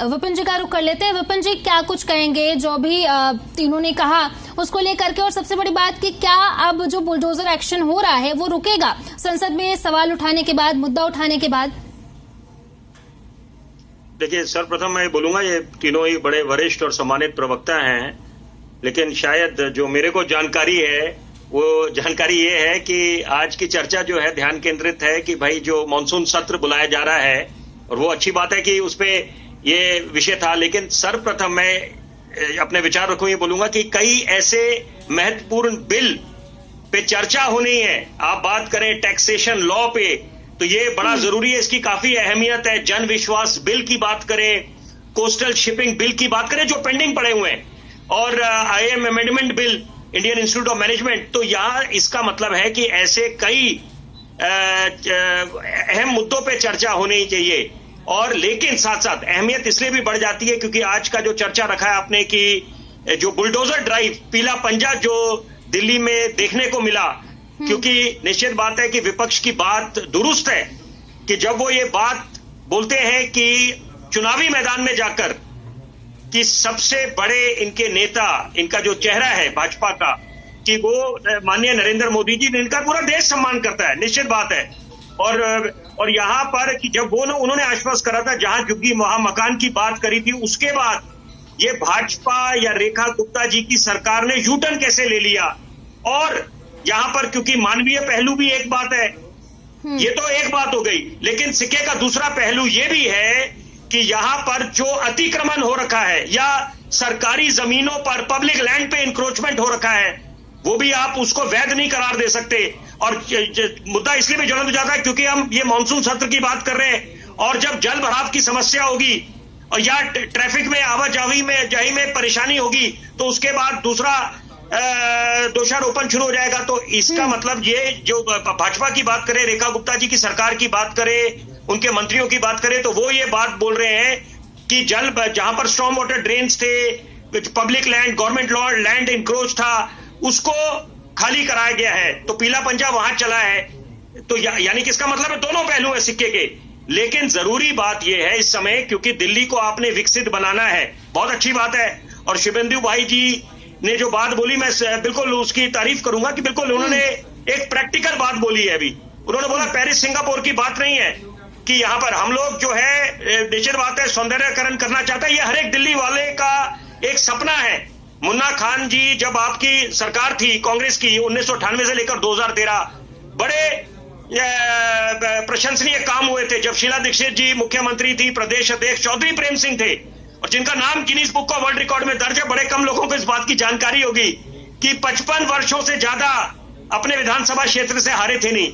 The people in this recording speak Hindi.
विपिन जी का रुख कर लेते हैं। विपिन जी, क्या कुछ कहेंगे जो भी तीनों ने कहा उसको लेकर के, और सबसे बड़ी बात कि क्या अब जो बुलडोजर एक्शन हो रहा है वो रुकेगा संसद में सवाल उठाने के बाद, मुद्दा उठाने के बाद? देखिए, सर्वप्रथम मैं बोलूंगा ये तीनों ही बड़े वरिष्ठ और सम्मानित प्रवक्ता हैं, लेकिन शायद जो मेरे को जानकारी है वो जानकारी ये है कि आज की चर्चा जो है ध्यान केंद्रित है कि भाई जो मानसून सत्र बुलाया जा रहा है, और वो अच्छी बात है कि उसपे ये विषय था, लेकिन सर्वप्रथम मैं अपने विचार रखूं, ये बोलूंगा कि कई ऐसे महत्वपूर्ण बिल पे चर्चा होनी है। आप बात करें टैक्सेशन लॉ पे, तो ये बड़ा जरूरी है, इसकी काफी अहमियत है। जन विश्वास बिल की बात करें, कोस्टल शिपिंग बिल की बात करें जो पेंडिंग पड़े हुए हैं, और IIM amendment bill, Indian institute of management. तो यहाँ इसका मतलब है कि ऐसे कई अहम मुद्दों पे चर्चा होनी चाहिए, और लेकिन साथ साथ अहमियत इसलिए भी बढ़ जाती है क्योंकि आज का जो चर्चा रखा है आपने कि जो बुलडोजर ड्राइव, पीला पंजा जो दिल्ली में देखने को मिला, क्योंकि निश्चित बात है कि विपक्ष की बात दुरुस्त है कि जब वो ये बात बोलते हैं कि चुनावी मैदान में जाकर कि सबसे बड़े इनके नेता, इनका जो चेहरा है भाजपा का, कि वो माननीय नरेंद्र मोदी जी, इनका पूरा देश सम्मान करता है, निश्चित बात है। और यहाँ पर कि जब वो उन्होंने आश्वस्त करा था, जहां झुग्गी वहां मकान की बात करी थी, उसके बाद ये भाजपा या रेखा गुप्ता जी की सरकार ने यूटर्न कैसे ले लिया। और यहाँ पर क्योंकि मानवीय पहलू भी एक बात है, ये तो एक बात हो गई, लेकिन सिक्के का दूसरा पहलू ये भी है कि यहाँ पर जो अतिक्रमण हो रखा है या सरकारी जमीनों पर, पब्लिक लैंड पे इंक्रोचमेंट हो रखा है, वो भी आप उसको वैध नहीं करार दे सकते। और मुद्दा इसलिए भी ज्वलंत हो जाता है क्योंकि हम ये मानसून सत्र की बात कर रहे हैं, और जब जल भराव की समस्या होगी और या ट्रैफिक में आवाजाही में परेशानी होगी, तो उसके बाद दूसरा दोषारोपण शुरू हो जाएगा। तो इसका मतलब ये जो भाजपा की बात करें, रेखा गुप्ता जी की सरकार की बात करें, उनके मंत्रियों की बात करें, तो वो ये बात बोल रहे हैं कि जल, जहां पर स्टॉर्म वाटर ड्रेन्स थे, public land, government land encroach था, उसको खाली कराया गया है, तो पीला पंजा वहां चला है। तो यानी कि इसका मतलब है दोनों पहलू है सिक्के के। लेकिन जरूरी बात यह है इस समय, क्योंकि दिल्ली को आपने विकसित बनाना है, बहुत अच्छी बात है। और शुभेंदु भाई जी ने जो बात बोली, मैं बिल्कुल उसकी तारीफ करूंगा कि बिल्कुल उन्होंने एक प्रैक्टिकल बात बोली है। अभी उन्होंने बोला पेरिस सिंगापुर की बात नहीं है कि यहाँ पर हम लोग जो है, निश्चित बात है, सौंदर्यकरण करना चाहता है, ये हर एक दिल्ली वाले का एक सपना है। मुन्ना खान जी, जब आपकी सरकार थी कांग्रेस की 1998 से लेकर 2013, बड़े प्रशंसनीय काम हुए थे। जब शीला दीक्षित जी मुख्यमंत्री थी, प्रदेश अध्यक्ष चौधरी प्रेम सिंह थे, और जिनका नाम Guinness book of world record में दर्ज है। बड़े कम लोगों को इस बात की जानकारी होगी कि 55 वर्षों से ज्यादा अपने विधानसभा क्षेत्र से हारे थे नहीं।